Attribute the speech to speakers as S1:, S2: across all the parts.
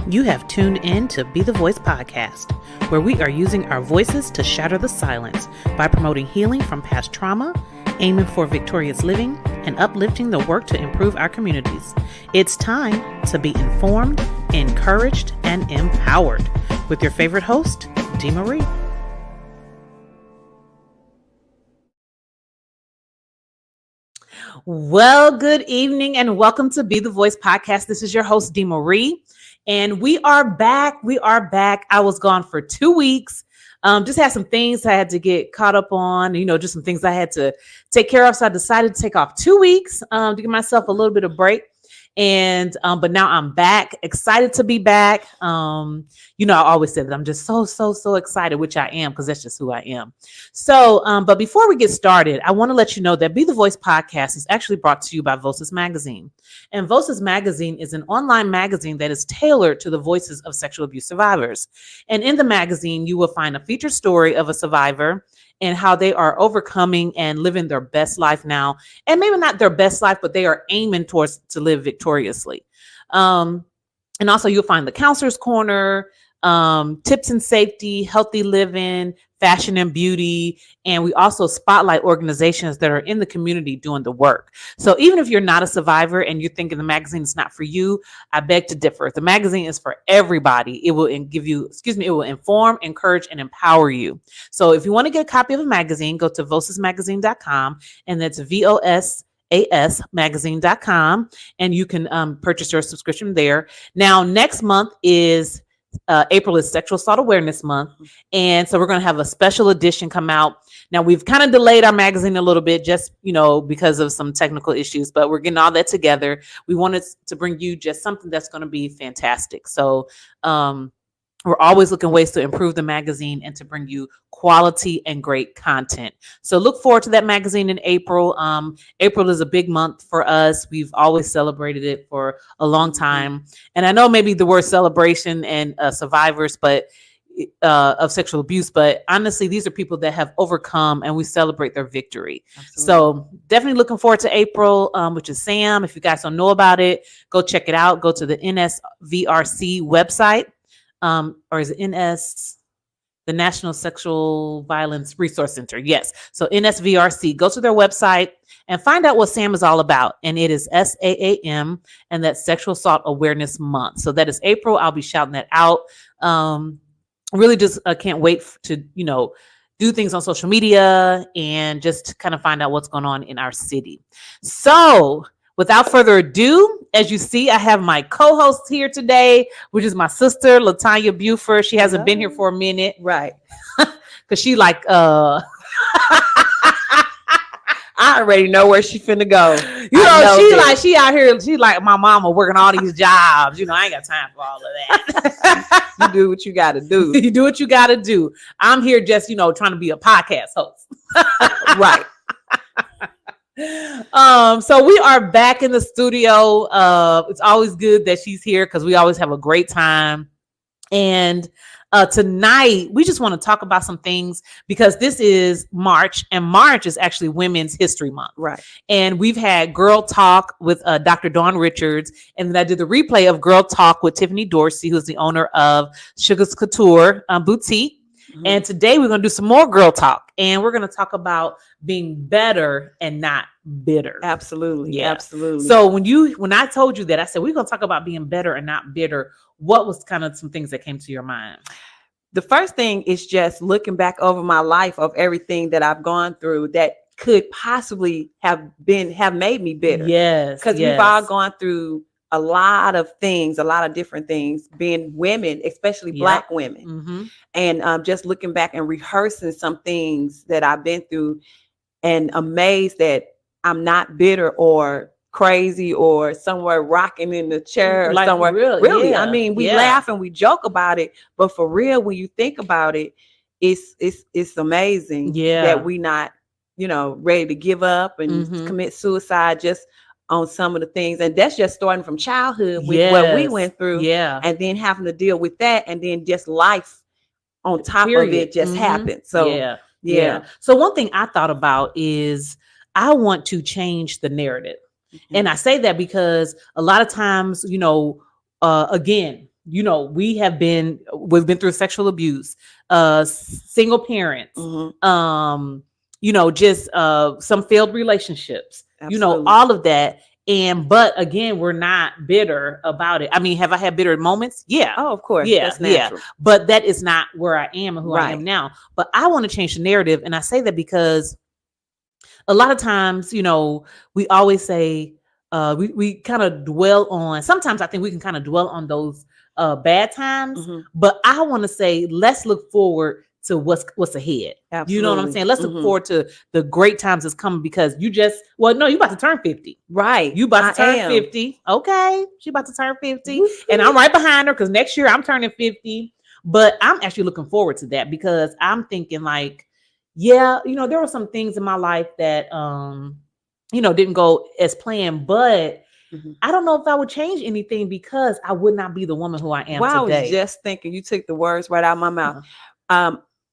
S1: You have tuned in to Be the Voice podcast, where we are using our voices to shatter the silence by promoting healing from past trauma, aiming for victorious living, and uplifting the work to improve our communities. It's time to be informed, encouraged, and empowered with your favorite host, Dee Marie. Well, good evening and welcome to Be the Voice podcast. This is your host, Dee Marie, and we are back. I was gone for 2 weeks. Just had some things I had to get caught up on, just some things I had to take care of. So I decided to take off 2 weeks to give myself a little bit of break. And but now I'm back, excited to be back. I always say that I'm just so excited, which I am, because that's just who I am. So but before we get started, I want to let you know that Be the Voice podcast is actually brought to you by Voices Magazine. And Voices Magazine is an online magazine that is tailored to the voices of sexual abuse survivors. And in the magazine, you will find a featured story of a survivor and how they are overcoming and living their best life now. And maybe not their best life, but they are aiming towards to live victoriously. And also you'll find the Counselor's Corner, tips and safety, healthy living, fashion and beauty. And we also spotlight organizations that are in the community doing the work. So even if you're not a survivor and you're thinking the magazine is not for you, I beg to differ. The magazine is for everybody. It will inform, encourage, and empower you. So if you want to get a copy of a magazine, go to vocesmagazine.com, and that's VOSASmagazine.com, and you can purchase your subscription there. Now, next month is April is Sexual Assault Awareness Month. And so we're going to have a special edition come out. Now, we've kind of delayed our magazine a little bit just, because of some technical issues, but we're getting all that together. We wanted to bring you just something that's going to be fantastic. So we're always looking ways to improve the magazine and to bring you quality and great content. So look forward to that magazine in April. April is a big month for us. We've always celebrated it for a long time. And I know maybe the word celebration and survivors, but of sexual abuse, but honestly, these are people that have overcome, and we celebrate their victory. Absolutely. So definitely looking forward to April, which is SAM. If you guys don't know about it, go check it out. Go to the NSVRC website. Or is it the National Sexual Violence Resource Center? Yes. So NSVRC, go to their website and find out what SAM is all about. And it is SAAM, and that's Sexual Assault Awareness Month. So that is April. I'll be shouting that out. Really just can't wait to, do things on social media and just kind of find out what's going on in our city. So without further ado, as you see, I have my co-host here today, which is my sister, Latonya Buford. She hasn't been here for a minute.
S2: Right.
S1: Because she
S2: I already know where she finna go.
S1: She out here, she like my mama working all these jobs. I ain't got time for all of that.
S2: You do what you got to do.
S1: You do what you got to do. I'm here just, trying to be a podcast host.
S2: Right.
S1: So we are back in the studio. It's always good that she's here because we always have a great time. And tonight we just want to talk about some things because this is March, and March is actually Women's History Month. Right. And we've had Girl Talk with Dr. Dawn Richards, and then I did the replay of Girl Talk with Tiffany Dorsey, who's the owner of Sugar's Couture Boutique. Mm-hmm. And today we're going to do some more girl talk, and we're going to talk about being better and not bitter.
S2: Absolutely.
S1: Yeah.
S2: Absolutely.
S1: So when I told you that, I said, we're going to talk about being better and not bitter. What was kind of some things that came to your mind?
S2: The first thing is just looking back over my life of everything that I've gone through that could possibly have made me bitter.
S1: Yes.
S2: Because we've all gone through a lot of things, a lot of different things, being women, especially Black women. Mm-hmm. And just looking back and rehearsing some things that I've been through, and amazed that I'm not bitter or crazy or somewhere rocking in the chair or somewhere. Really. Yeah. I mean, we laugh and we joke about it, but for real, when you think about it, it's amazing that we not, ready to give up and commit suicide just on some of the things. And that's just starting from childhood with what we went through. Yeah. And then having to deal with that, and then just life on top of it just happened. So yeah.
S1: So one thing I thought about is I want to change the narrative. Mm-hmm. And I say that because a lot of times, again, we've been through sexual abuse, single parents, just some failed relationships,
S2: Absolutely.
S1: all of that. But again, we're not bitter about it. I mean, have I had bitter moments? Yeah.
S2: Oh, of course.
S1: Yeah.
S2: That's natural.
S1: But that is not where I am and who I am
S2: Right.
S1: now. But I want to change the narrative. And I say that because a lot of times, we always say, we kind of dwell on, sometimes I think we can kind of dwell on those bad times, but I want to say, let's look forward to what's ahead.
S2: Absolutely.
S1: You know what I'm saying? Let's look forward to the great times that's coming, because you about to turn 50.
S2: Right.
S1: You about to turn 50. Okay. She about to turn 50.
S2: Woo-hoo.
S1: And I'm right behind her, because next year I'm turning 50. But I'm actually looking forward to that, because I'm thinking like, yeah, there were some things in my life that didn't go as planned, but I don't know if I would change anything, because I would not be the woman who I am today.
S2: I was just thinking, you took the words right out of my mouth.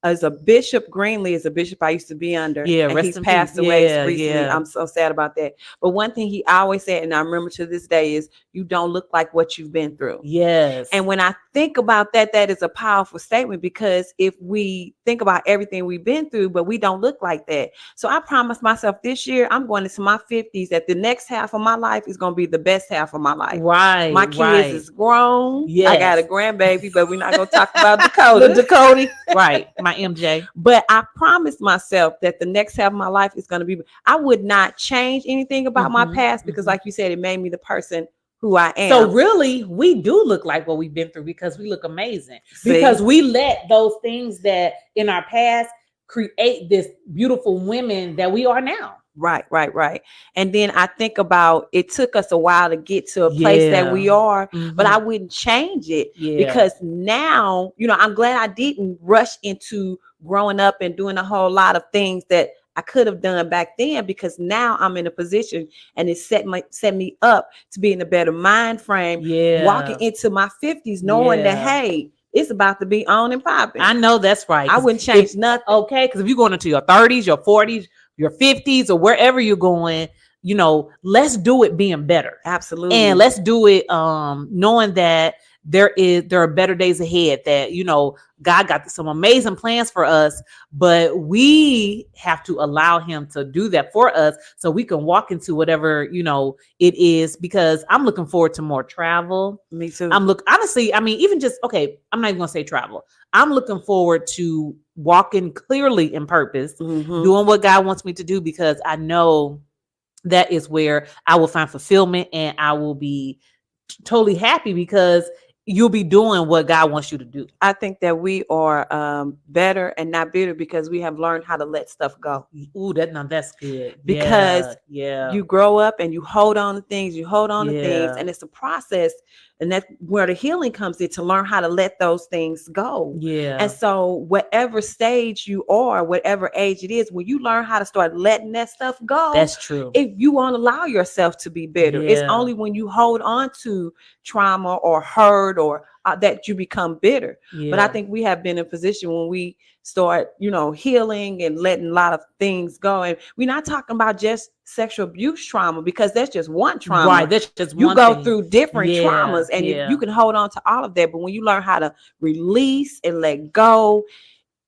S2: As a bishop, Greenlee is a bishop I used to be under.
S1: Yeah,
S2: and he's passed away recently. I'm so sad about that. But one thing he always said, and I remember to this day, is you don't look like what you've been through.
S1: Yes.
S2: And when I think about that, that is a powerful statement, because if we think about everything we've been through, but we don't look like that. So I promised myself this year, I'm going into my 50s, that the next half of my life is going to be the best half of my life.
S1: Right.
S2: My kids is grown.
S1: Yes.
S2: I got a grandbaby, but we're not going to talk about Dakota.
S1: Dakota. Right. My MJ.
S2: But I promised myself that the next half of my life is going to be, I would not change anything about my past, because like you said, it made me the person who I am.
S1: So really, we do look like what we've been through, because we look amazing. Because we let those things that in our past create this beautiful women that we are now.
S2: Right. And then I think about, it took us a while to get to a place that we are, but I wouldn't change it, because now, I'm glad I didn't rush into growing up and doing a whole lot of things that I could have done back then, because now I'm in a position, and it set me up to be in a better mind frame, walking into my 50s, knowing that, hey, it's about to be on and popping.
S1: I know that's right.
S2: I wouldn't change nothing.
S1: Okay, because if you're going into your 30s, your 40s, your 50s, or wherever you're going, let's do it being better.
S2: Absolutely.
S1: And let's do it knowing that there are better days ahead, that God got some amazing plans for us, but we have to allow him to do that for us, so we can walk into whatever it is. Because I'm looking forward to more travel.
S2: Me too.
S1: Honestly, I mean, even just, okay, I'm not even gonna say travel. I'm looking forward to walking clearly in purpose, doing what God wants me to do, because I know that is where I will find fulfillment, and I will be totally happy, because you'll be doing what God wants you to do.
S2: I think that we are better and not bitter, because we have learned how to let stuff go.
S1: Ooh, that's good.
S2: Because you grow up and you hold on to things, and it's a process. And that's where the healing comes in, to learn how to let those things go.
S1: Yeah.
S2: And so whatever stage you are, whatever age it is, when you learn how to start letting that stuff go,
S1: that's true.
S2: If you won't allow yourself to be bitter, it's only when you hold on to trauma or hurt or that you become bitter. But I think we have been in a position when we start, healing and letting a lot of things go. And we're not talking about just sexual abuse trauma, because that's just one trauma.
S1: Right. That's just one
S2: you go
S1: thing.
S2: through different traumas, and you can hold on to all of that. But when you learn how to release and let go,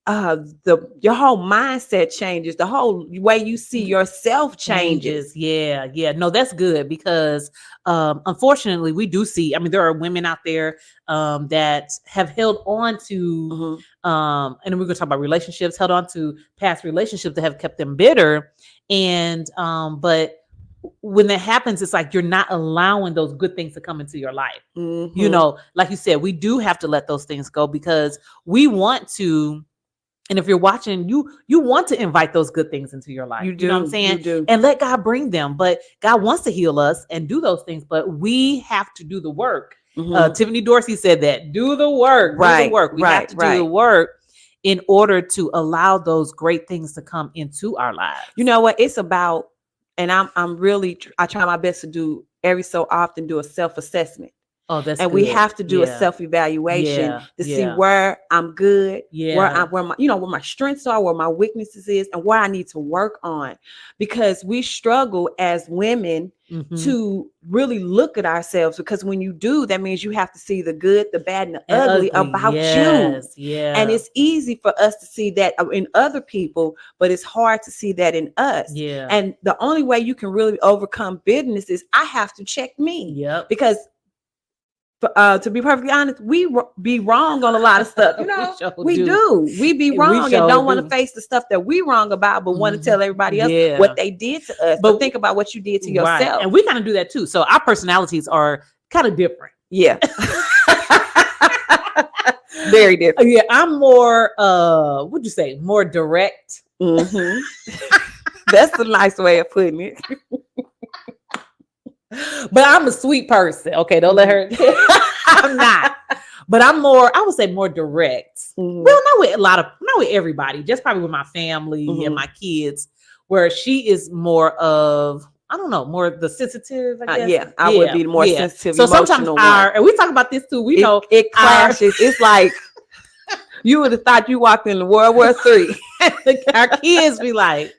S2: your whole mindset changes. The whole way you see yourself changes.
S1: Yeah. No, that's good, because unfortunately we do see, I mean, there are women out there that have held on to and we're going to talk about relationships, held on to past relationships that have kept them bitter. And but when that happens, it's like you're not allowing those good things to come into your life. Like you said, we do have to let those things go, because we want to. And if you're watching, you want to invite those good things into your life.
S2: You do.
S1: You know what I'm saying?
S2: You do.
S1: And let God bring them. But God wants to heal us and do those things, but we have to do the work. Tiffany Dorsey said that. Do the work.
S2: Right.
S1: Do the work. We have to do the work in order to allow those great things to come into our lives.
S2: You know what? It's about, and I'm really, I try my best to do every so often, do a self-assessment.
S1: Oh, that's
S2: And we
S1: good.
S2: have to do a
S1: Yeah.
S2: self-evaluation
S1: Yeah.
S2: to see
S1: Yeah.
S2: where I'm good,
S1: Yeah.
S2: where my, where my strengths are, where my weaknesses is, and where I need to work on. Because we struggle as women
S1: Mhm.
S2: to really look at ourselves, because when you do, that means you have to see the good, the bad, and the
S1: And
S2: ugly about you.
S1: Yes. Yeah.
S2: And it's easy for us to see that in other people, but it's hard to see that in us.
S1: Yeah.
S2: And the only way you can really overcome bitterness is I have to check me.
S1: Yep.
S2: Because to be perfectly honest, we be wrong on a lot of stuff. You know, we do. We be wrong and don't want to face the stuff that we wrong about, but want to tell everybody else what they did to us. But think about what you did to yourself.
S1: And we kind of do that too. So our personalities are kind of different.
S2: Yeah. Very different.
S1: Yeah, I'm more what'd you say? More direct.
S2: Mm-hmm. That's a nice way of putting it.
S1: But I'm a sweet person. Okay, don't let her. I'm not. But I'm more, I would say more direct.
S2: Mm-hmm.
S1: Well, not with everybody, just probably with my family and my kids, where she is more of, I don't know, more the sensitive, I guess.
S2: I would be the more sensitive,
S1: so sometimes and we talk about this too, we know
S2: it clashes. It's like you would have thought you walked into World War III.
S1: Our kids be like,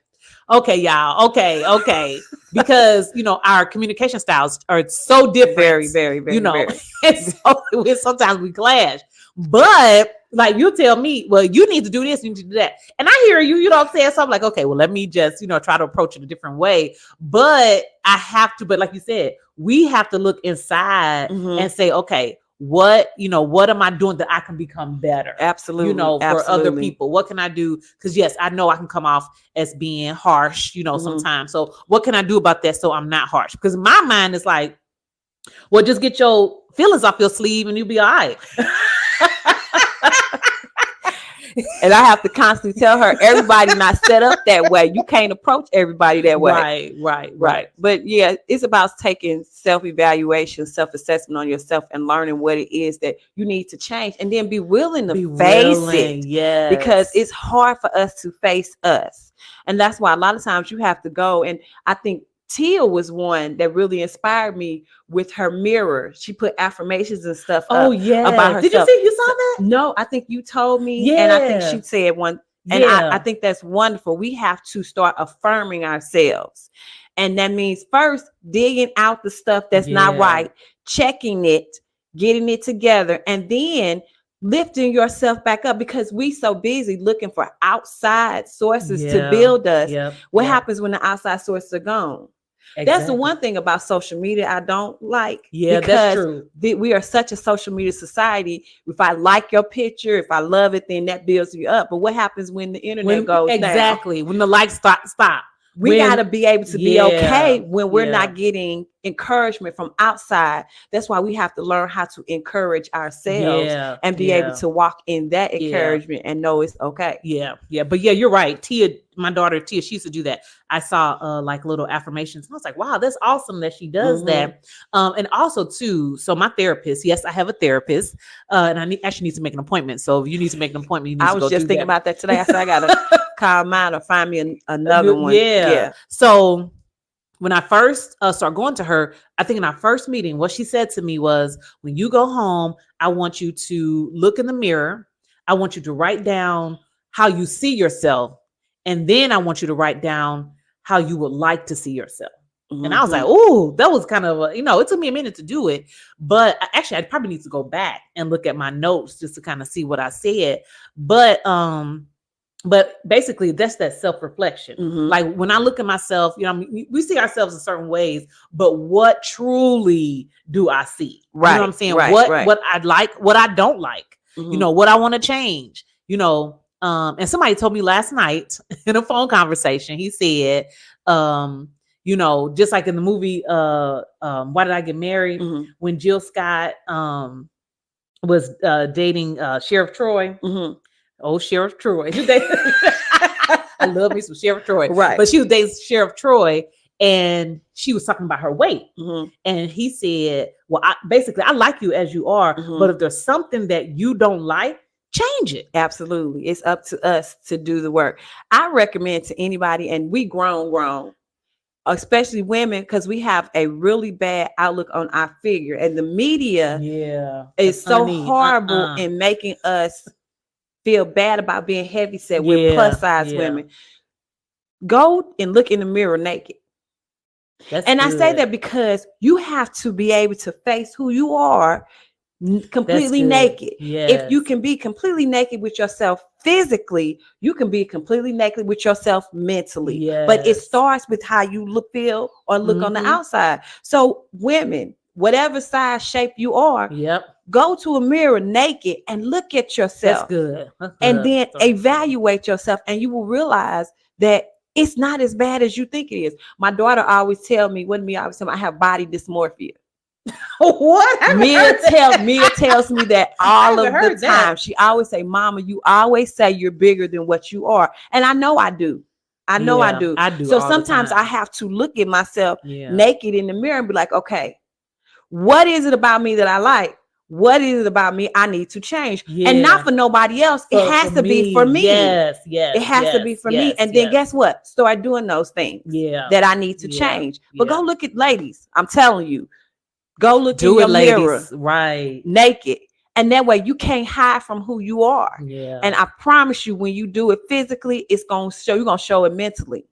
S1: okay, y'all, okay. Because, our communication styles are so different.
S2: Very, very, very, very.
S1: And so sometimes we clash. But like you tell me, well, you need to do this, you need to do that. And I hear you, I'm saying something like, okay, well, let me just, try to approach it a different way. But but like you said, we have to look inside and say, okay, what am I doing that I can become better?
S2: Absolutely.
S1: For other people, what can I do? Because yes, I know I can come off as being harsh, sometimes. So what can I do about that so I'm not harsh? Because my mind is like, well, just get your feelings off your sleeve and you'll be all right.
S2: And I have to constantly tell her, everybody not set up that way. You can't approach everybody that way.
S1: Right.
S2: But yeah, it's about taking self-evaluation, self-assessment on yourself and learning what it is that you need to change, and then be willing to face it.
S1: Yes.
S2: Because it's hard for us to face us. And that's why a lot of times you have to go. And I think Tia was one that really inspired me with her mirror. She put affirmations and stuff about herself.
S1: Did you see? You saw that?
S2: No, I think you told me.
S1: Yeah.
S2: And I think she said one. And I think that's wonderful. We have to start affirming ourselves. And that means first digging out the stuff that's not right, checking it, getting it together, and then lifting yourself back up, because we so busy looking for outside sources to build us. What happens when the outside sources are gone? Exactly. That's the one thing about social media I don't like.
S1: Yeah, that's true.
S2: We are such a social media society. If I like your picture, if I love it, then that builds you up. But what happens when the internet goes down?
S1: Exactly. When the likes stop.
S2: We got to be able to be okay when we're not getting encouragement from outside. That's why we have to learn how to encourage ourselves and be able to walk in that encouragement and know it's okay.
S1: Yeah. But you're right. Tia, my daughter Tia, she used to do that. I saw like little affirmations, and I was like, wow, that's awesome that she does that. And also too, so my therapist, yes, I have a therapist, and I actually need to make an appointment. So if you need to make an appointment, you need
S2: I
S1: to
S2: was just thinking about that today. I said I gotta call mine or find me another one.
S1: Yeah. So when I first started going to her, I think in our first meeting, what she said to me was, when you go home, I want you to look in the mirror. I want you to write down how you see yourself. And then I want you to write down how you would like to see yourself. And I was like, oh, that was kind of, it took me a minute to do it. But I probably need to go back and look at my notes just to kind of see what I said. But basically, that's that self-reflection. Like when I look at myself, we see ourselves in certain ways, but what truly do I see?
S2: Right.
S1: You know what I'm saying? What I like, what I don't like, what I want to change, and somebody told me last night in a phone conversation, he said, just like in the movie, Why Did I Get Married? When Jill Scott was dating Sheriff Troy. Oh, Sheriff Troy. I love me some Sheriff Troy.
S2: Right.
S1: But she was dating Sheriff Troy, and she was talking about her weight. And he said, well, I like you as you are, but if there's something that you don't like, change it.
S2: Absolutely. It's up to us to do the work. I recommend to anybody, and we grown, especially women, because we have a really bad outlook on our figure, and the media is so horrible in making us feel bad about being heavy set with plus size women. Go and look in the mirror naked. I say that because you have to be able to face who you are completely naked. If you can be completely naked with yourself physically, you can be completely naked with yourself mentally. But it starts with how you feel or look on the outside. So women, whatever size shape you are, go to a mirror naked and look at yourself. That's good. And then evaluate yourself, and you will realize that it's not as bad as you think it is. My daughter always tell me, I have body dysmorphia. What? Mia tells me that all of the time. She always say, "Mama, you always say you're bigger than what you are," and I know I do. I do. So sometimes I have to look at myself naked in the mirror and be like, "Okay, what is it about me that I like? What is it about me I need to change?" And not for nobody else. It has to be for me. It has to be for me. And then guess what? Start doing those things that I need to change. But go look at, ladies. I'm telling you. Go look in your mirror, naked. And that way you can't hide from who you are. And I promise you, when you do it physically, you're going to show it mentally.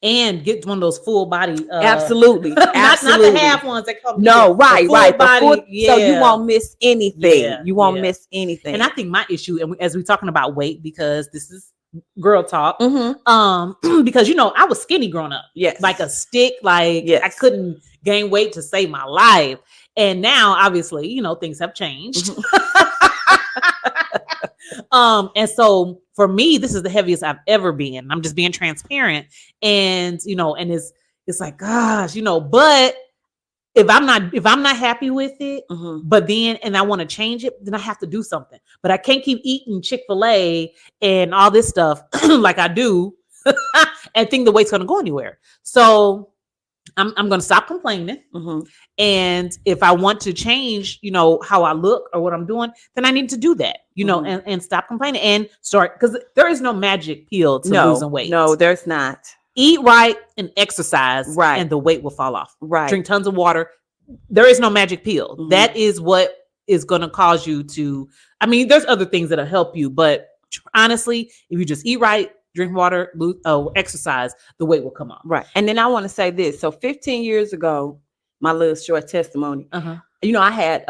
S1: And get one of those full body.
S2: Absolutely.
S1: Not the half ones that come.
S2: No, right. Body, so you won't miss anything. You won't miss anything.
S1: And I think my issue, and as we're talking about weight, because this is girl talk, because I was skinny growing up, like a stick, I couldn't gain weight to save my life. And now obviously things have changed. And so for me, this is the heaviest I've ever been. I'm just being transparent, and and it's like, gosh, but if I'm not happy with it, but then, and I want to change it, then I have to do something. But I can't keep eating Chick-fil-A and all this stuff like I do and think the weight's going to go anywhere. So I'm going to stop complaining. And if I want to change, how I look or what I'm doing, then I need to do that, and stop complaining and start, because there is no magic pill to losing weight.
S2: No, there's not.
S1: Eat right and exercise, and the weight will fall off. Drink tons of water. There is no magic pill. That is what is going to cause you to, there's other things that'll help you, but honestly, if you just eat right, drink water, exercise, the weight will come off.
S2: And then I want to say this. So 15 years ago, my little short testimony, I had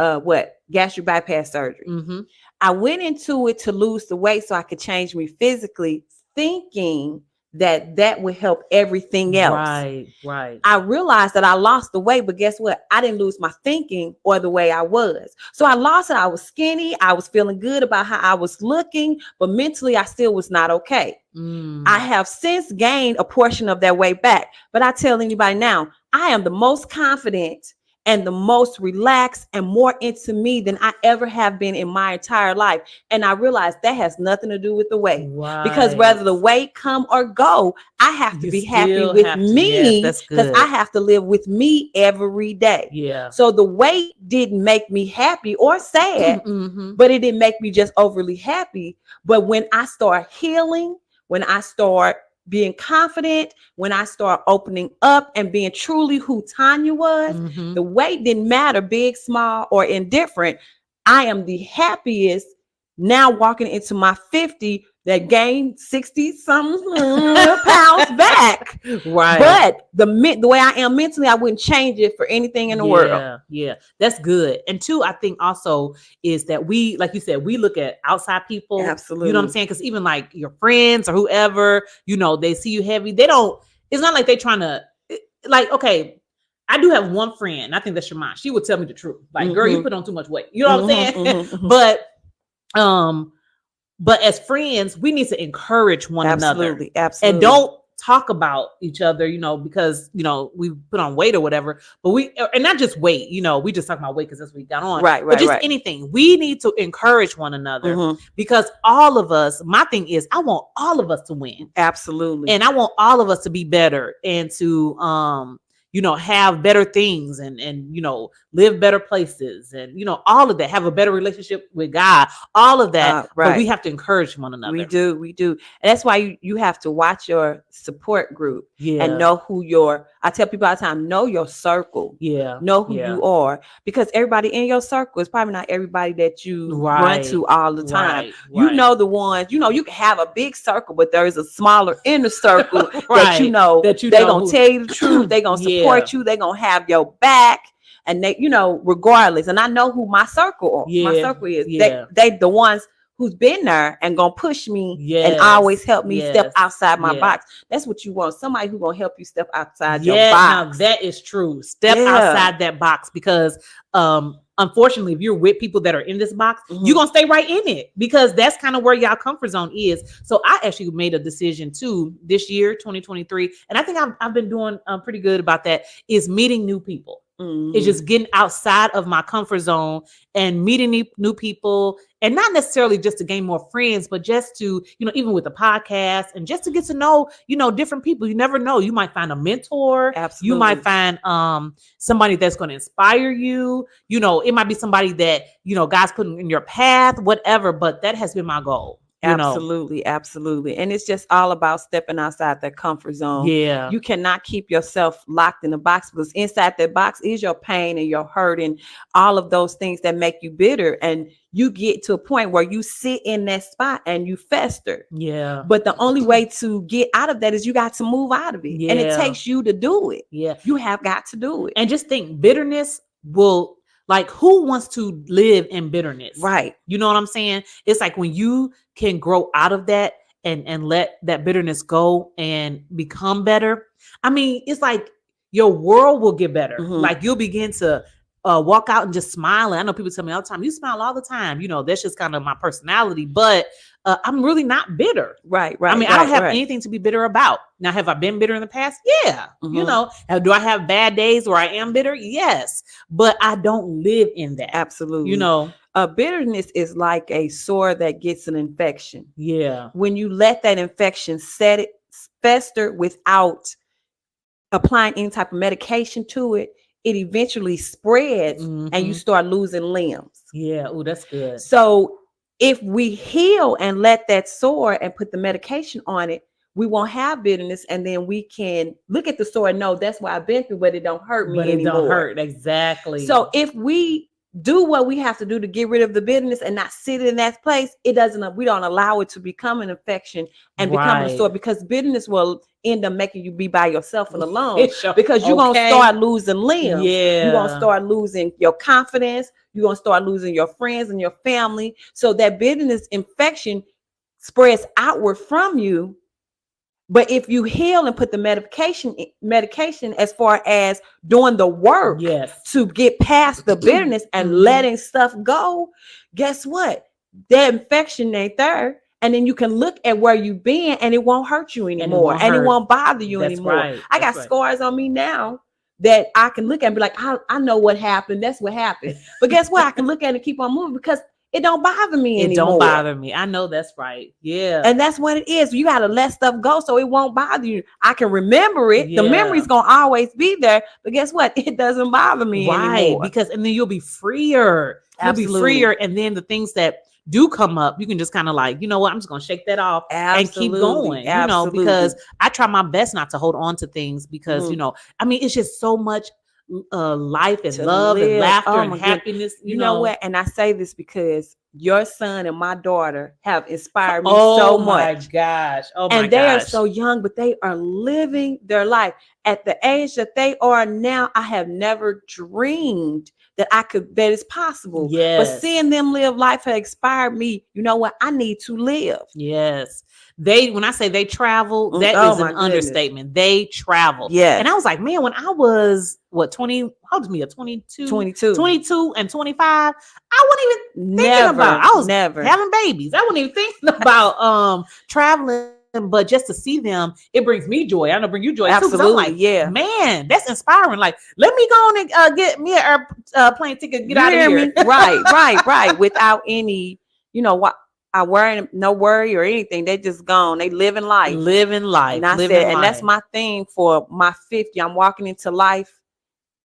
S2: gastric bypass surgery. I went into it to lose the weight so I could change me physically, thinking that would help everything else.
S1: Right.
S2: I realized that I lost the weight, but guess what? I didn't lose my thinking or the way I was. So I lost it. I was skinny. I was feeling good about how I was looking, but mentally I still was not okay. I have since gained a portion of that weight back, but I tell anybody now, I am the most confident and the most relaxed and more into me than I ever have been in my entire life. And I realized that has nothing to do with the weight. Because whether the weight come or go, I have to be happy with me, because I have to live with me every day. So the weight didn't make me happy or sad, but it didn't make me just overly happy. But when I start healing, when I start being confident, when I start opening up and being truly who Tanya was, the weight didn't matter, big, small, or indifferent. I am the happiest now walking into my 50 that gained 60 some pounds back. But the way I am mentally, I wouldn't change it for anything in the world.
S1: That's good. And two, I think also is that we, like you said, we look at outside people.
S2: Absolutely.
S1: You know what I'm saying? Because even like your friends or whoever, they see you heavy. It's not like they trying to, okay, I do have one friend, I think that's your mom. She would tell me the truth. Like, girl, you put on too much weight. You know what I'm saying? But as friends, we need to encourage one another.
S2: Absolutely.
S1: And don't talk about each other, because, we put on weight or whatever, but and not just weight, we just talk about weight because that's what we got on. But just anything, we need to encourage one another, because all of us, my thing is, I want all of us to win.
S2: Absolutely.
S1: And I want all of us to be better and to, have better things and live better places and all of that, have a better relationship with God, all of that.
S2: Right.
S1: But we have to encourage one another.
S2: We do. And that's why you have to watch your support group and know who I tell people all the time, know your circle. Know who you are, because everybody in your circle is probably not everybody that you run to all the time. You know the ones, you can have a big circle, but there is a smaller inner circle that they gonna tell you the truth, they gonna support you, they gonna have your back, and they regardless. And I know who my circle is. They the ones who's been there and gonna push me and always help me step outside my box. That's what you want. Somebody who gonna help you step outside your box.
S1: Now that is true. Step outside that box, because unfortunately, if you're with people that are in this box, you're gonna stay right in it, because that's kind of where y'all comfort zone is. So I actually made a decision too this year, 2023, and I think I've been doing pretty good about that, is meeting new people. It's just getting outside of my comfort zone and meeting new people, and not necessarily just to gain more friends, but just to, even with the podcast, and just to get to know, different people. You never know. You might find a mentor.
S2: Absolutely.
S1: You might find somebody that's going to inspire you. It might be somebody that, God's putting in your path, whatever, but that has been my goal.
S2: Absolutely. And it's just all about stepping outside that comfort zone. You cannot keep yourself locked in a box, because inside that box is your pain and your hurt and all of those things that make you bitter. And you get to a point where you sit in that spot and you fester. But the only way to get out of that is you got to move out of it. And it takes you to do it. You have got to do it.
S1: And just think, bitterness will, like, who wants to live in bitterness?
S2: Right.
S1: You know what I'm saying? It's like when you can grow out of that and let that bitterness go and become better. I mean, it's like your world will get better. Like, you'll begin to walk out and just smile. And I know people tell me all the time, you smile all the time. That's just kind of my personality, but I'm really not bitter.
S2: Right.
S1: I mean, I don't have anything to be bitter about. Now, have I been bitter in the past? Yeah. Do I have bad days where I am bitter? Yes. But I don't live in that.
S2: Absolutely. Bitterness is like a sore that gets an infection. When you let that infection fester without applying any type of medication to it, it eventually spreads and you start losing limbs.
S1: Oh, that's good.
S2: So if we heal and let that sore and put the medication on it, we won't have bitterness, and then we can look at the sore and know that's what I've been through, but it don't hurt me anymore. It don't
S1: hurt. Exactly.
S2: So if we do what we have to do to get rid of the bitterness and not sit in that place, we don't allow it to become an infection and become a sore, because bitterness will end up making you be by yourself and alone, because you're going to start losing limbs. You're going to start losing your confidence. You're going to start losing your friends and your family. So that bitterness infection spreads outward from you. But if you heal and put the medication as far as doing the work to get past the bitterness and letting stuff go, guess what? That infection ain't there. And then you can look at where you've been and it won't hurt you anymore. And it won't bother you anymore. I got scars on me now that I can look at and be like, I know what happened. That's what happened. But guess what? I can look at it and keep on moving, because it don't bother me anymore. It don't
S1: bother me. I know that's right. Yeah.
S2: And that's what it is. You got to let stuff go so it won't bother you. I can remember it. The memory's going to always be there. But guess what? It doesn't bother me anymore.
S1: Because, and then you'll be freer.
S2: Absolutely.
S1: You'll be freer. And then the things that do come up, you can just kind of like, you know what? I'm just going to shake that off and keep going, because I try my best not to hold on to things, because, I mean, it's just so much life and love and laughter and happiness. You know
S2: what? And I say this because your son and my daughter have inspired me so much.
S1: Oh my gosh.
S2: And they are so young, but they are living their life at the age that they are now. I have never dreamed that that is possible. But seeing them live life has inspired me. You know what? I need to live.
S1: Yes. When I say they travel, that is an understatement. They travel. And I was like, man, when I was 20, how old was me? 22 and 25, I wasn't even thinking about, I was having babies. I wasn't even thinking about traveling. But just to see them, it brings me joy. I know bring you joy.
S2: Absolutely,
S1: too, I'm like, man, that's inspiring. Like, let me go on and get me a plane ticket, get out of here.
S2: Right. Without any, what I worry, no worry or anything. They just gone. They living life.
S1: Living life.
S2: And I
S1: living
S2: said, and that's
S1: life.
S2: my thing for my 50. I'm walking into life,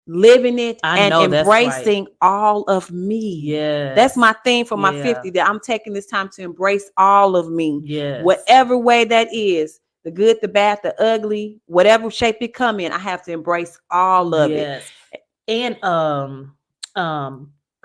S2: living it
S1: I
S2: and
S1: know that's right.
S2: embracing all of me.
S1: Yes.
S2: That's my thing for my
S1: Yeah.
S2: 50, that I'm taking this time to embrace all of me.
S1: Yes.
S2: Whatever way that is, the good, the bad, the ugly, whatever shape it come in, I have to embrace all of it.
S1: Yes. And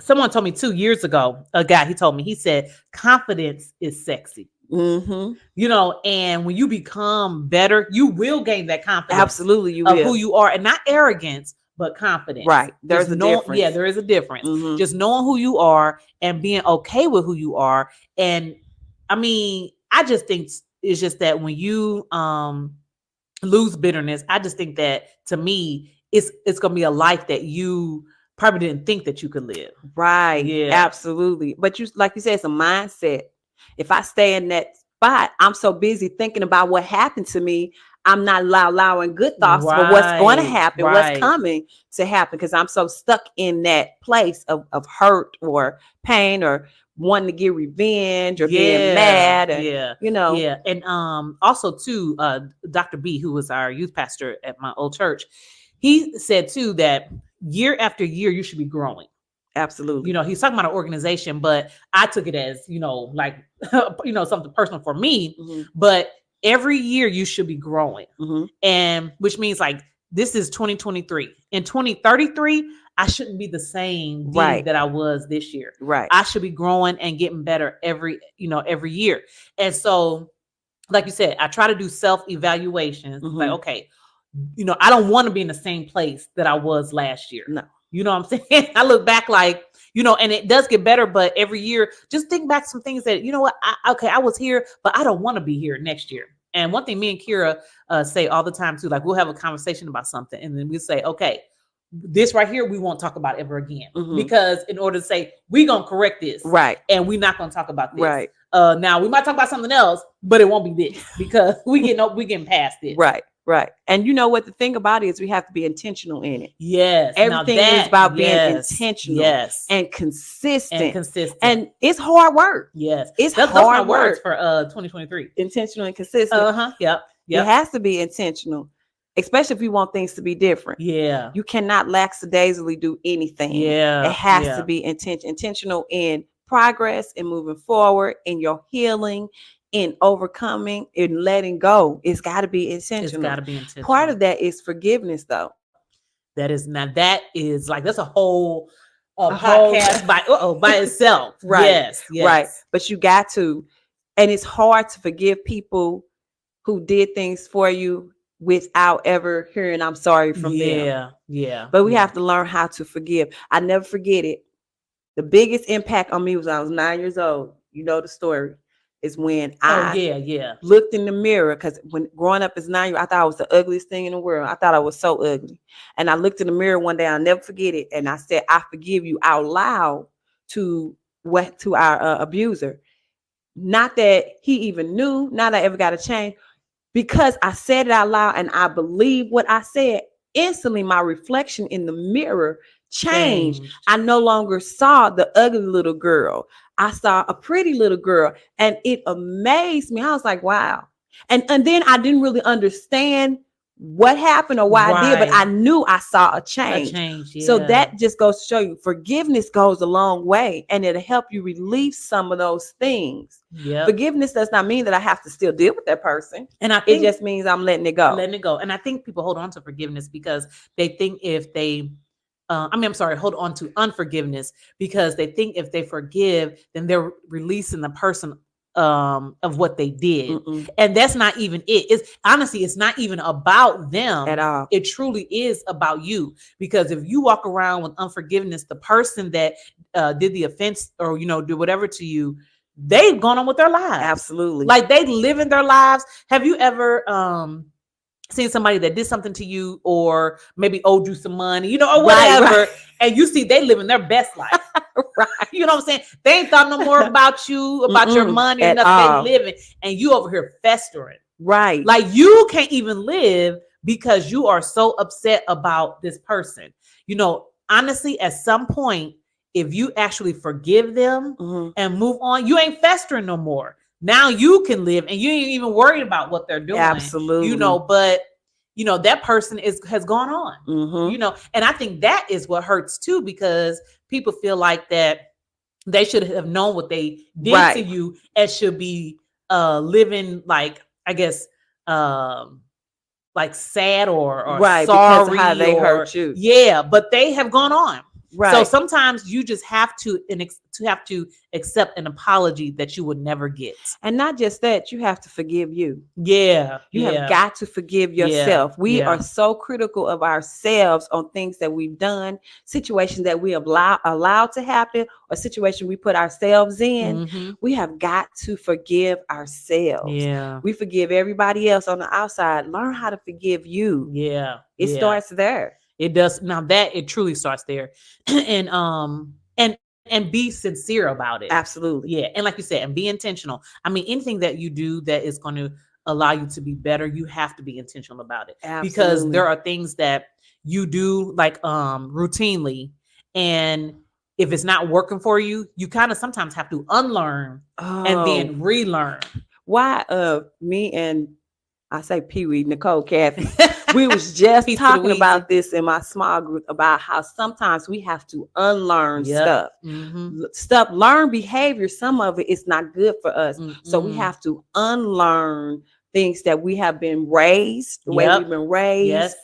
S1: someone told me 2 years ago, a guy, he told me, he said, confidence is sexy.
S2: Mm-hmm.
S1: You know, and when you become better, you will gain that confidence.
S2: Absolutely, you
S1: of
S2: will.
S1: who you are, and not arrogance, but confidence.
S2: Right. There's a difference.
S1: Yeah, there is a difference.
S2: Mhm.
S1: Just knowing who you are and being okay with who you are. And I mean, I just think it's just that when you lose bitterness, I just think that, to me, it's gonna be a life that you probably didn't think that you could live.
S2: Right.
S1: Yeah.
S2: Absolutely. But you, like you said, it's a mindset. If I stay in that spot, I'm so busy thinking about what happened to me, I'm not allowing good thoughts for what's going to happen, what's coming to happen, because I'm so stuck in that place of hurt or pain or wanting to get revenge or being mad. And, you know.
S1: Yeah. And also too, Dr. B, who was our youth pastor at my old church, he said too that year after year you should be growing.
S2: Absolutely.
S1: You know, he's talking about an organization, but I took it as, you know, like, you know, something personal for me.
S2: Mm-hmm.
S1: But every year you should be growing.
S2: Mm-hmm.
S1: And which means, like, this is 2023. In 2033, I shouldn't be the same Dee
S2: Right.
S1: that I was this year.
S2: Right.
S1: I should be growing and getting better every year. And so, like you said, I try to do self-evaluations.
S2: Mm-hmm.
S1: Like, okay, you know, I don't want to be in the same place that I was last year.
S2: No.
S1: You know what I'm saying? I look back like, you know, and it does get better, but every year, just think back some things that, you know what, I was here, but I don't want to be here next year. And one thing me and Kira say all the time too, like, we'll have a conversation about something, and then we say, okay, this right here, we won't talk about ever again.
S2: Mm-hmm.
S1: Because in order to say, we're going to correct this.
S2: Right.
S1: And we're not going to talk about this.
S2: Right.
S1: Now we might talk about something else, but it won't be this, because we getting past this.
S2: Right. Right. And you know what the thing about it is, we have to be intentional in it.
S1: Yes.
S2: Everything is about being intentional.
S1: Yes.
S2: And consistent.
S1: And
S2: And it's hard work.
S1: Yes.
S2: It's
S1: That's
S2: hard
S1: my words
S2: work.
S1: for 2023.
S2: Intentional and consistent.
S1: Yep.
S2: It has to be intentional, especially if you want things to be different.
S1: Yeah.
S2: You cannot lackadaisically do anything.
S1: Yeah.
S2: It has to be intentional in progress and moving forward, in your healing, in overcoming, in letting go. It's got to be intentional.
S1: It's got to be intentional.
S2: Part of that is forgiveness, though.
S1: That is that's a whole podcast by itself.
S2: Right.
S1: Yes.
S2: Right. But you got to, and it's hard to forgive people who did things for you without ever hearing "I'm sorry" from them.
S1: Yeah.
S2: But we have to learn how to forgive. I never forget it. The biggest impact on me was when I was 9 years old. You know the story. Is when I looked in the mirror, because when growing up as 9 years, I thought I was the ugliest thing in the world. I thought I was so ugly. And I looked in the mirror one day, I'll never forget it. And I said, I forgive you out loud to our abuser. Not that he even knew, not that I ever got a change, because I said it out loud and I believe what I said. Instantly, my reflection in the mirror changed. I no longer saw the ugly little girl. I saw a pretty little girl, and it amazed me. I was like, wow. And then I didn't really understand what happened or why I did, but I knew I saw a change. So that just goes to show you, forgiveness goes a long way, and it'll help you release some of those things. Forgiveness does not mean that I have to still deal with that person. And I think it just means I'm letting it go.
S1: And I think people hold on to forgiveness because they think if they hold on to unforgiveness because they think if they forgive, then they're releasing the person of what they did. Mm-mm. And that's not even it. It's not even about them
S2: at all.
S1: It truly is about you, because if you walk around with unforgiveness, the person that did the offense or do whatever to you, they've gone on with their lives.
S2: Absolutely.
S1: Like they live in their lives. Have you ever seen somebody that did something to you or maybe owed you some money, or whatever, right. And you see they living their best life.
S2: Right.
S1: You know what I'm saying? They ain't thought no more about you, about your money, and nothing they living, and you over here festering.
S2: Right.
S1: Like you can't even live because you are so upset about this person. Honestly, at some point, if you actually forgive them
S2: Mm-hmm.
S1: and move on, you ain't festering no more. Now you can live and you ain't even worried about what they're doing.
S2: Absolutely.
S1: But that person has gone on.
S2: Mm-hmm.
S1: And I think that is what hurts too, because people feel like that they should have known what they did to you and should be living, like, I guess, like sad or
S2: right,
S1: sorry
S2: because of how they hurt you.
S1: Yeah, but they have gone on.
S2: Right.
S1: So sometimes you just have to accept an apology that you would never get.
S2: And not just that, you have to forgive you.
S1: Yeah.
S2: You have got to forgive yourself. We are so critical of ourselves on things that we've done, situations that we have allowed to happen, or situation we put ourselves in. Mm-hmm. We have got to forgive ourselves.
S1: Yeah.
S2: We forgive everybody else on the outside. Learn how to forgive you.
S1: Yeah.
S2: It starts there.
S1: It does. Now that it truly starts there. and be sincere about it.
S2: Absolutely.
S1: Yeah. And like you said, and be intentional. I mean, anything that you do that is going to allow you to be better, you have to be intentional about it. Absolutely. Because there are things that you do like routinely, and if it's not working for you, you kind of sometimes have to unlearn and then relearn.
S2: Why me and I say Pee-wee, Nicole, Kathy, we was just talking about this in my small group about how sometimes we have to unlearn stuff. Mm-hmm. Learn behavior. Some of it is not good for us. Mm-hmm. So we have to unlearn things that we have been raised, the way we've been raised. Yes.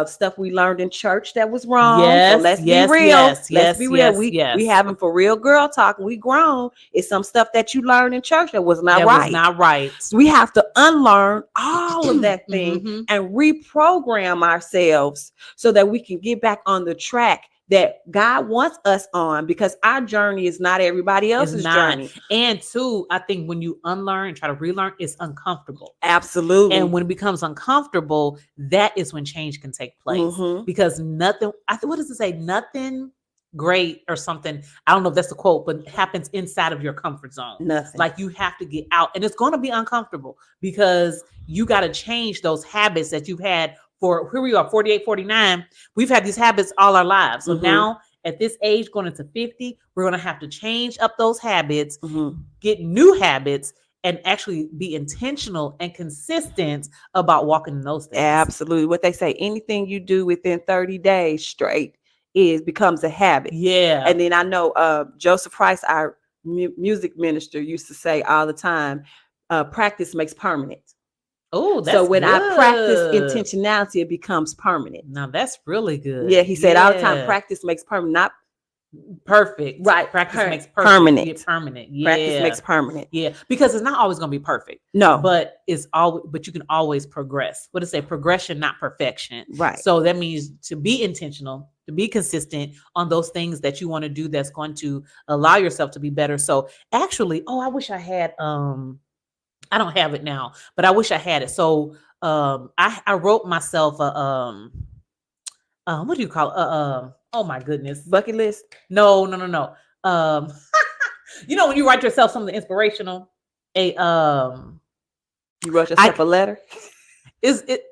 S2: Stuff we learned in church that was wrong. Yes, so let's be real. Let's be real. We having for real girl talk. We grown. It's some stuff that you learned in church that was not right. Was not right. So we have to unlearn all of that thing and reprogram ourselves so that we can get back on the track that God wants us on, because our journey is not everybody else's journey.
S1: And two, I think when you unlearn and try to relearn, it's uncomfortable.
S2: Absolutely.
S1: And when it becomes uncomfortable, that is when change can take place. Because nothing, what does it say? Nothing great or something, I don't know if that's the quote, but it happens inside of your comfort zone.
S2: Nothing.
S1: Like you have to get out, and it's going to be uncomfortable because you got to change those habits that you've had. For here we are, 48, 49, we've had these habits all our lives. So now at this age, going into 50, we're going to have to change up those habits, get new habits, and actually be intentional and consistent about walking in those things.
S2: Absolutely. What they say, anything you do within 30 days straight becomes a habit.
S1: Yeah.
S2: And then I know Joseph Price, our music minister, used to say all the time, practice makes permanent.
S1: Oh, that's
S2: so when
S1: good.
S2: I practice intentionality, it becomes permanent.
S1: Now that's really good.
S2: Yeah, he said all the time, practice makes permanent, not
S1: perfect.
S2: Right.
S1: Practice makes perfect.
S2: Permanent.
S1: Yeah, permanent. Yeah.
S2: Practice makes permanent.
S1: Yeah. Because it's not always going to be perfect.
S2: No.
S1: But but you can always progress. What is it? Progression, not perfection.
S2: Right.
S1: So that means to be intentional, to be consistent on those things that you want to do that's going to allow yourself to be better. So actually, I wish I had I don't have it now, but I wish I had it. So I wrote myself a what do you call it? Oh my goodness,
S2: bucket list.
S1: No. When you write yourself something inspirational,
S2: you wrote yourself a letter.
S1: Is it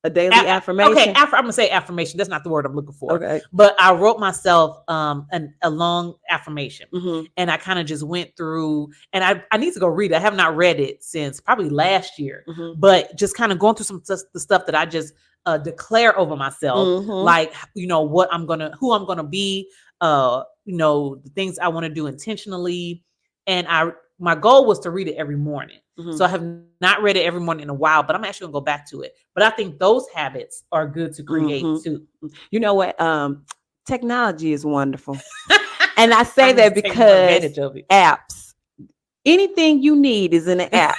S2: a daily affirmation?
S1: Okay, I'm gonna say affirmation. That's not the word I'm looking for.
S2: Okay,
S1: but I wrote myself a long affirmation, and I kind of just went through, and I need to go read it. I have not read it since probably last year, but just kind of going through the stuff that I just declare over myself, like who I'm gonna be, the things I want to do intentionally, and my goal was to read it every morning. So I have not read it every morning in a while, but I'm actually gonna go back to it. But I think those habits are good to create too.
S2: You know what? Technology is wonderful. And I say that because apps, anything you need is in an app.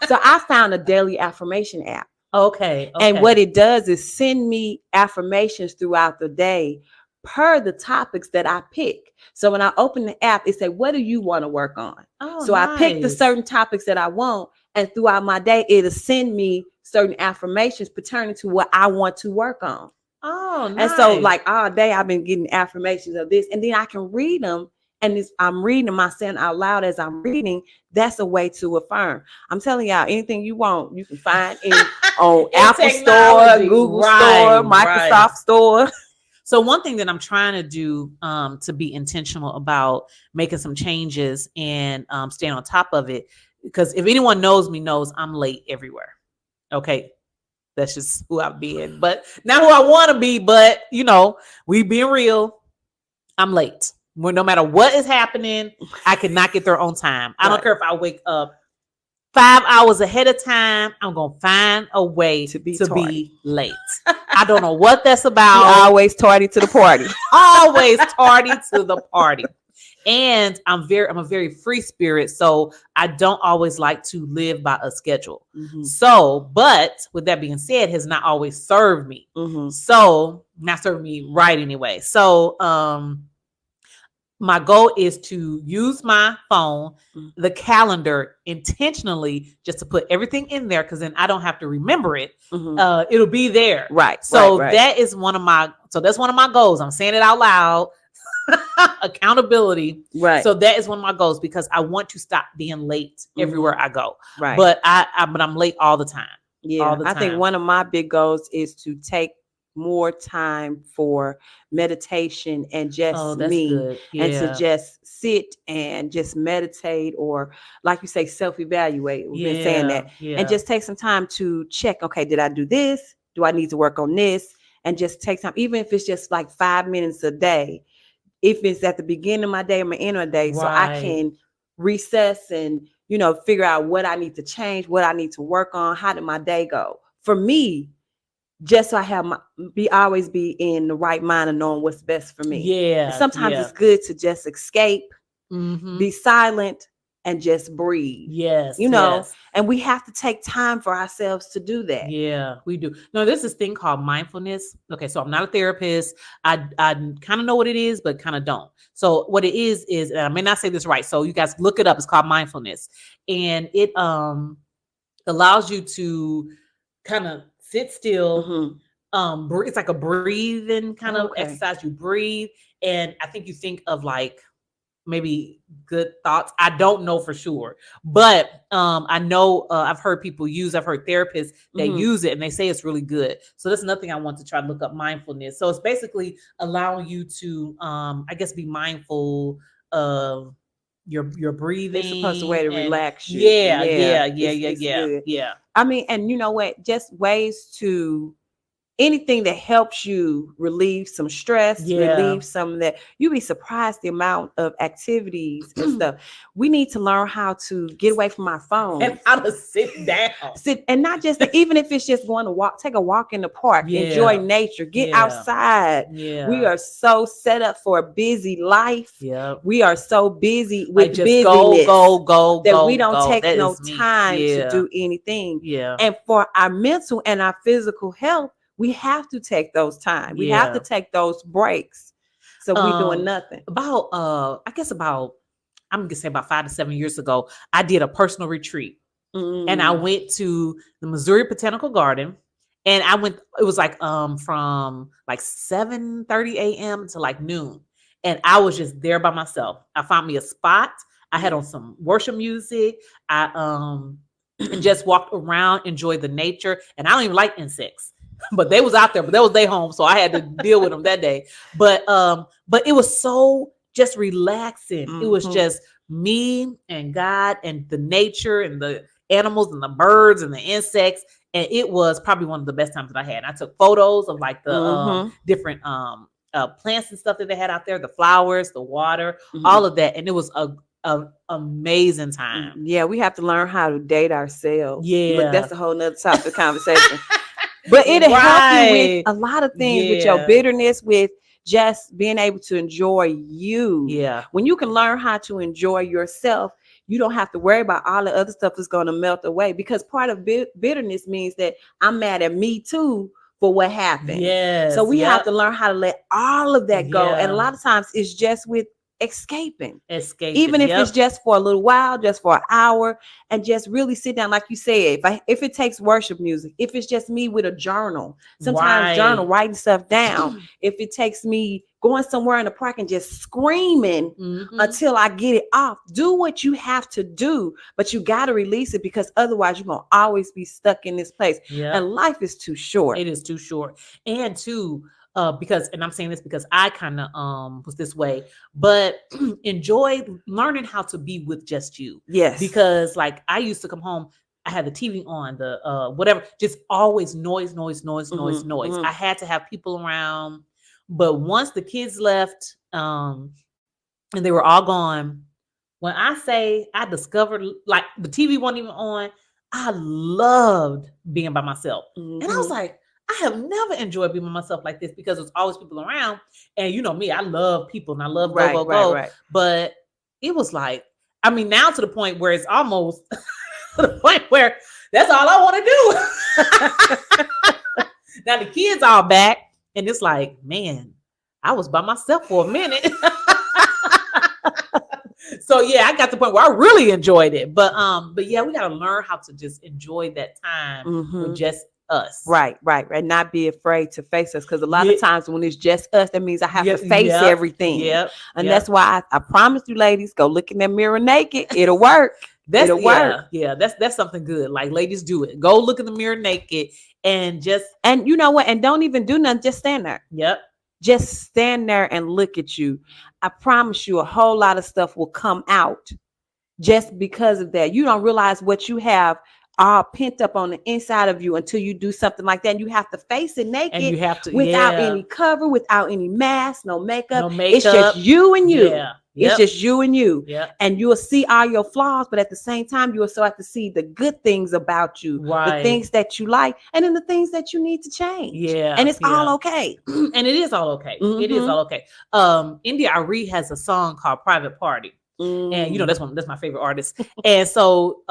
S2: So I found a daily affirmation app.
S1: Okay.
S2: And what it does is send me affirmations throughout the day per the topics that I pick. So when I open the app, it says, what do you want to work on? So nice. I pick the certain topics that I want, and throughout my day, it'll send me certain affirmations pertaining to what I want to work on.
S1: Oh, nice.
S2: And so like all day, I've been getting affirmations of this, and then I can read them. And I'm reading them myself out loud as I'm reading. That's a way to affirm. I'm telling y'all, anything you want, you can find on Apple Store, Google Store, Microsoft Store.
S1: So one thing that I'm trying to do to be intentional about making some changes and staying on top of it, because if anyone knows me, knows I'm late everywhere. Okay. That's just who I've been, but not who I want to be. But we being real, I'm late. Well, no matter what is happening, I cannot get there on time. I don't care if I wake up 5 hours ahead of time. I'm gonna find a way to be late. I don't know what that's about.
S2: You're always tardy to the party.
S1: Always tardy to the party. And I'm a very free spirit, so I don't always like to live by a schedule. Mm-hmm. So, but with that being said, has not always served me. Mm-hmm. So, not served me right anyway. So, my goal is to use my phone, the calendar, intentionally, just to put everything in there, because then I don't have to remember it. Mm-hmm. It'll be there.
S2: Right.
S1: So that is that's one of my goals. I'm saying it out loud. Accountability.
S2: Right.
S1: So that is one of my goals, because I want to stop being late everywhere I go.
S2: Right.
S1: But I'm late all the time.
S2: Yeah.
S1: All the time.
S2: I think one of my big goals is to take more time for meditation and just me, and to just sit and just meditate, or like you say, self-evaluate. We've been saying that. And just take some time to check, okay, did I do this? Do I need to work on this? And just take time, even if it's just like 5 minutes a day, if it's at the beginning of my day or my end of the day, so I can recess and, figure out what I need to change, what I need to work on, how did my day go? For me, just so I have always be in the right mind and knowing what's best for me.
S1: Yeah.
S2: And sometimes it's good to just escape, be silent, and just breathe.
S1: Yes.
S2: And we have to take time for ourselves to do that.
S1: Yeah, we do. No, there's this thing called mindfulness. Okay, so I'm not a therapist. I kind of know what it is, but kind of don't. So what it is, and I may not say this right, so you guys look it up. It's called mindfulness. And it allows you to kind of sit still. It's like a breathing kind of exercise. You breathe, and I think you think of like maybe good thoughts. I don't know for sure, but I know I've heard therapists that use it, and they say it's really good. So that's another thing I want to try to look up, mindfulness. So it's basically allowing you to, I guess, be mindful of your breathing.
S2: It's supposed to way to relax you.
S1: Yeah.
S2: I mean, and you know what? Just ways to anything that helps you relieve some stress, relieve some of that. You'd be surprised the amount of activities and stuff. We need to learn how to get away from our phones.
S1: And how to sit down.
S2: And not just, even if it's just going to take a walk in the park, enjoy nature, get outside. Yeah. We are so set up for a busy life. Yeah. We are so busy with just busyness.
S1: Go,
S2: that we don't take no time to do anything.
S1: Yeah.
S2: And for our mental and our physical health, we have to take those time. We have to take those breaks. So we're doing nothing.
S1: I'm gonna say about 5 to 7 years ago, I did a personal retreat. And I went to the Missouri Botanical Garden, and it was like from like 7:30 a.m. to like noon. And I was just there by myself. I found me a spot. I had on some worship music. I and just walked around, enjoyed the nature. And I don't even like insects. But they was out there, but that was their home, so I had to deal with them that day. But it was so just relaxing. It was just me and God and the nature and the animals and the birds and the insects, and it was probably one of the best times that I had. And I took photos of like the different plants and stuff that they had out there, the flowers, the water, all of that, and it was a amazing time.
S2: Yeah, we have to learn how to date ourselves.
S1: Yeah,
S2: but that's a whole nother topic of conversation. But it'll help you with a lot of things, with your bitterness, with just being able to enjoy you.
S1: Yeah.
S2: When you can learn how to enjoy yourself, you don't have to worry about all the other stuff that's going to melt away, because part of bitterness means that I'm mad at me too for what happened.
S1: Yes.
S2: So we have to learn how to let all of that go. And a lot of times it's just with escaping, even if it's just for a little while, just for an hour, and just really sit down, like you said. If it takes worship music, if it's just me with a journal, sometimes writing stuff down, if it takes me going somewhere in the park and just screaming until I get it off. Do what you have to do, but you got to release it, because otherwise you're going to always be stuck in this place. And life is too short.
S1: It is too short. And too, because, and I'm saying this because I kind of was this way, but enjoy learning how to be with just you.
S2: Yes.
S1: Because like I used to come home, I had the TV on, the whatever, just always noise. I had to have people around. But once the kids left, and they were all gone, when I say I discovered, like, the TV wasn't even on, I loved being by myself. And I was like, I have never enjoyed being by myself like this, because there's always people around. And you know me, I love people and I love go.
S2: Right.
S1: But it was like, I mean, now to the point where it's almost to the point where that's all I want to do. Now the kids all back, and it's like, man, I was by myself for a minute. So yeah, I got to the point where I really enjoyed it. But yeah, we got to learn how to just enjoy that time with just us.
S2: Right. Not be afraid to face us, because a lot of times when it's just us, that means I have to face everything. And that's why I promise you, ladies, go look in that mirror naked. It'll work. It'll work.
S1: Yeah, that's something good. Like, ladies, do it. Go look in the mirror naked and
S2: you know what? And don't even do nothing. Just stand there.
S1: Yep.
S2: Just stand there and look at you. I promise you, a whole lot of stuff will come out just because of that. You don't realize what you have all pent up on the inside of you until you do something like that. And you have to face it naked,
S1: and you have to,
S2: without any cover, without any mask, no makeup. It's just you and you.
S1: Yeah.
S2: It's just you and you.
S1: Yeah.
S2: And you will see all your flaws, but at the same time, you will still have to see the good things about you, the things that you like, and then the things that you need to change.
S1: Yeah.
S2: And it's all okay.
S1: And it is all okay. It is all okay. India Arie has a song called Private Party. And you know, that's my favorite artist. And so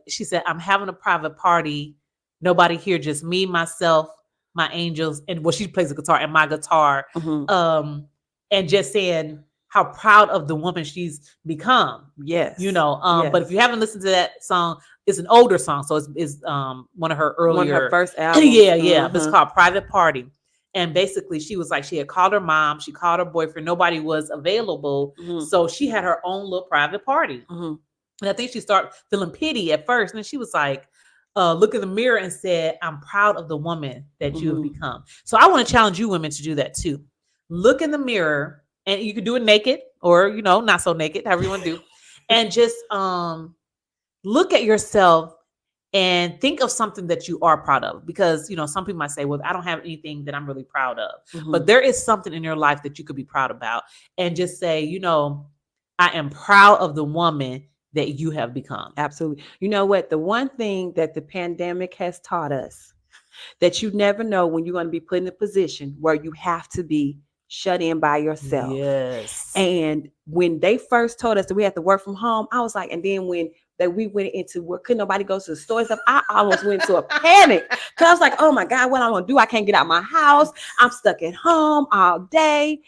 S1: she said, I'm having a private party. Nobody here, just me, myself, my angels, and she plays the guitar and my guitar. And just saying how proud of the woman she's become.
S2: Yes.
S1: You know, but if you haven't listened to that song, it's an older song. So it's one of her earlier,
S2: one of her first albums.
S1: Yeah. But it's called Private Party. And basically she was like, she had called her mom, she called her boyfriend, nobody was available. So she had her own little private party. And I think she started feeling pity at first. And then she was like, look in the mirror and said, I'm proud of the woman that you have become. So I want to challenge you women to do that too. Look in the mirror, and you can do it naked or, you know, not so naked, however you want to do. And just look at yourself and think of something that you are proud of. Because, you know, some people might say, well, I don't have anything that I'm really proud of. But there is something in your life that you could be proud about. And just say, you know, I am proud of the woman that you have become.
S2: Absolutely. You know what? The one thing that the pandemic has taught us, that you never know when you're going to be put in a position where you have to be shut in by yourself.
S1: Yes.
S2: And when they first told us that we had to work from home, I was like, and then when we went into where couldn't nobody go to the store and stuff, I almost went into a panic, because I was like, oh my God, what I'm gonna do? I can't get out my house. I'm stuck at home all day.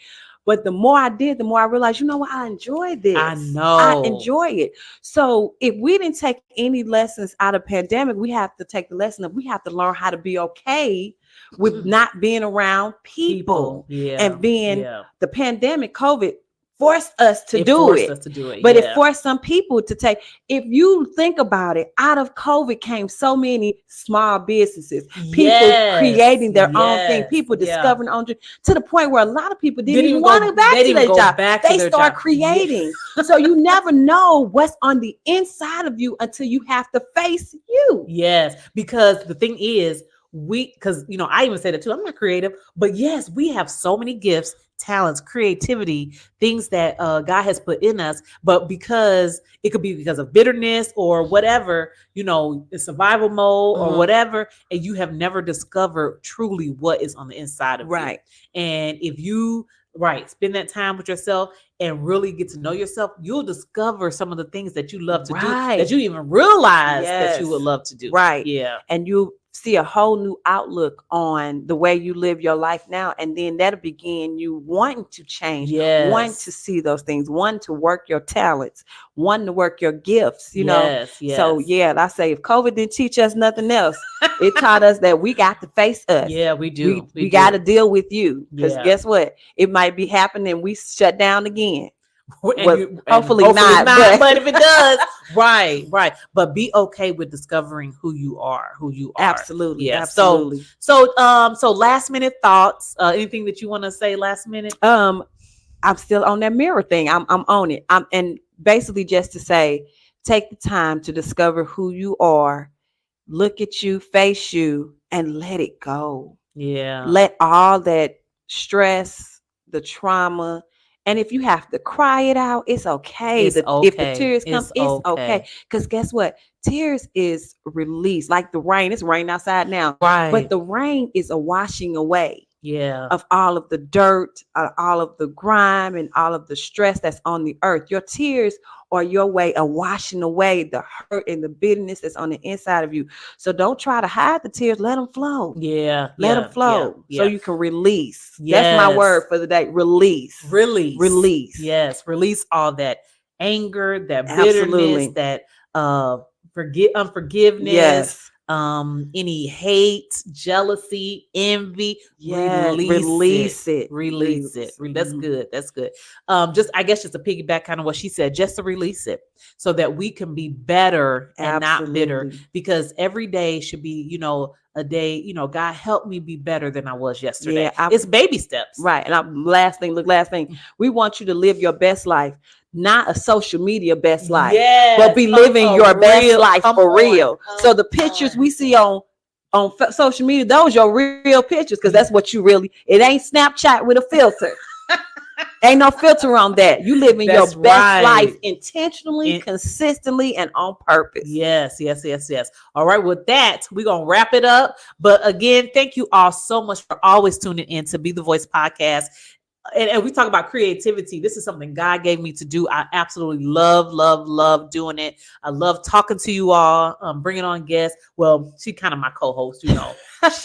S2: But the more I did, the more I realized, you know what? I enjoy this.
S1: I know.
S2: I enjoy it. So if we didn't take any lessons out of pandemic, we have to take the lesson of we have to learn how to be okay with not being around people. And being the pandemic, COVID, forced us to do it. But it forced some people to take. If you think about it, out of COVID came so many small businesses, people creating their own thing, people discovering their own dream, to the point where a lot of people didn't even want to go back to their job. They start creating. So you never know what's on the inside of you until you have to face you.
S1: Yes, because the thing is, because you know, I even said it too, I'm not creative, but yes, we have so many gifts, talents, creativity, things that God has put in us, but because it could be because of bitterness or whatever, you know, in survival mode or whatever, and you have never discovered truly what is on the inside of you. And if you spend that time with yourself and really get to know yourself, you'll discover some of the things that you love to do that you even realize that you would love to do. And you see a whole new outlook on the way you live your life now. And then that'll begin you wanting to change, wanting to see those things, wanting to work your talents, wanting to work your gifts, you know? So I say, if COVID didn't teach us nothing else, it taught us that we got to face us. We do.
S2: We got to deal with you. Because guess what? It might be happening. We shut down again. Hopefully not,
S1: but if it does, right. But be okay with discovering who you are.
S2: Absolutely.
S1: Yeah.
S2: Absolutely.
S1: So last minute thoughts. Anything that you want to say last minute?
S2: I'm still on that mirror thing. I'm on it. And basically just to say, take the time to discover who you are, look at you, face you, and let it go.
S1: Yeah.
S2: Let all that stress, the trauma, and if you have to cry it out, it's okay. If the tears come, it's okay. Because guess what? Tears is release, like the rain. It's raining outside now,
S1: right?
S2: But the rain is a washing away.
S1: Yeah.
S2: Of all of the dirt, all of the grime, and all of the stress that's on the earth. Your tears are your way of washing away the hurt and the bitterness that's on the inside of you. So don't try to hide the tears. Let them flow.
S1: Yeah.
S2: Let them flow so you can release.
S1: Yes.
S2: That's my word for the day. Release.
S1: Yes. Release all that anger, that bitterness, that unforgiveness.
S2: Yes.
S1: Any hate, jealousy, envy,
S2: release it.
S1: That's good. That's good. I guess just to piggyback kind of what she said, just to release it so that we can be better and not bitter, because every day should be, a day, God help me be better than I was yesterday. Yeah, it's baby steps.
S2: Right. And last thing, we want you to live your best life. Not a social media best life, but be living your best life for real. So the pictures we see on social media, those are your real pictures, because that's what you really. It ain't Snapchat with a filter. Ain't no filter on that. You living your best life intentionally, consistently, and on purpose.
S1: Yes. All right. With that, we're going to wrap it up. But again, thank you all so much for always tuning in to Be the Voice podcast. And we talk about creativity. This is something God gave me to do. I absolutely love doing it. I love talking to you all, bringing on guests. Well, she's kind of my co-host,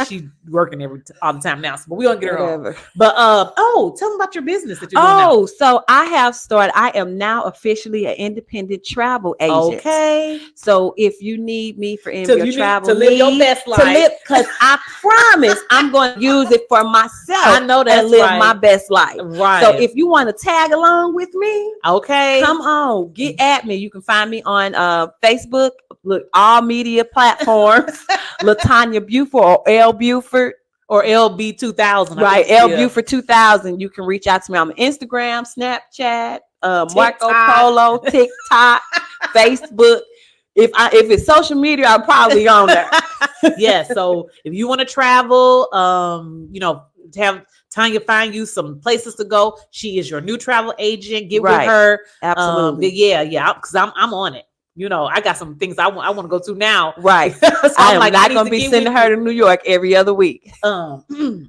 S1: She's working all the time now, but we don't get her on. But tell them about your business that you're doing now.
S2: So I have started. I am now officially an independent travel agent.
S1: Okay.
S2: So if you need me for any of your travel
S1: to live your best life,
S2: because I promise I'm going to use it for myself.
S1: I know that's
S2: and live my best life.
S1: Right.
S2: So if you want to tag along with me,
S1: okay,
S2: come on, get at me. You can find me on Facebook, all media platforms, Latonya Buford or L Buford.
S1: Or LB 2000.
S2: Right, L Buford 2000. You can reach out to me on Instagram, Snapchat, Marco Polo, TikTok, Facebook. If it's social media, I'm probably on there.
S1: Yeah. So if you want to travel, to have Tanya find you some places to go, she is your new travel agent. Get with her.
S2: Absolutely.
S1: Yeah. Because I'm on it. I got some things I want to go to now.
S2: Right. So I'm not going to be sending her to New York every other week.
S1: New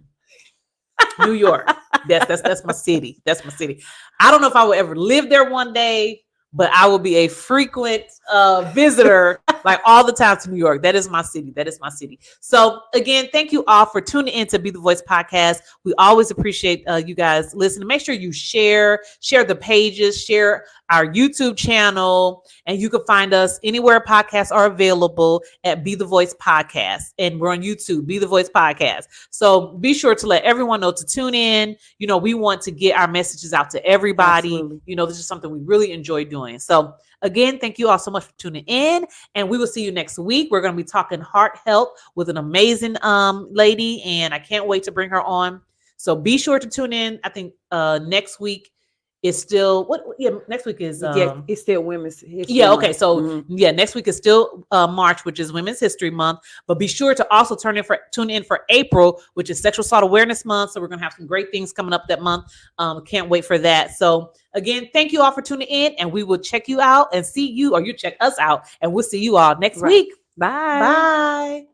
S1: York. That's my city. That's my city. I don't know if I will ever live there one day, but I will be a frequent visitor, like all the time, to New York. That is my city. So again, thank you all for tuning in to Be the Voice podcast. We always appreciate you guys listening. Make sure you share the pages, share our YouTube channel, and you can find us anywhere podcasts are available at Be the Voice Podcast. And we're on YouTube, Be the Voice Podcast. So be sure to let everyone know to tune in. We want to get our messages out to everybody. Absolutely. This is something we really enjoy doing. So again, thank you all so much for tuning in, and we will see you next week. We're going to be talking heart health with an amazing lady, and I can't wait to bring her on. So be sure to tune in. I think next week is still next week is
S2: it's still Women's History
S1: Month. Okay. So next week is still March, which is Women's History Month. But be sure to also tune in for April, which is Sexual Assault Awareness Month. So we're gonna have some great things coming up that month. Can't wait for that. So again, thank you all for tuning in, and we will check you out and see you, or you check us out, and we'll see you all next week.
S2: Bye.
S1: Bye.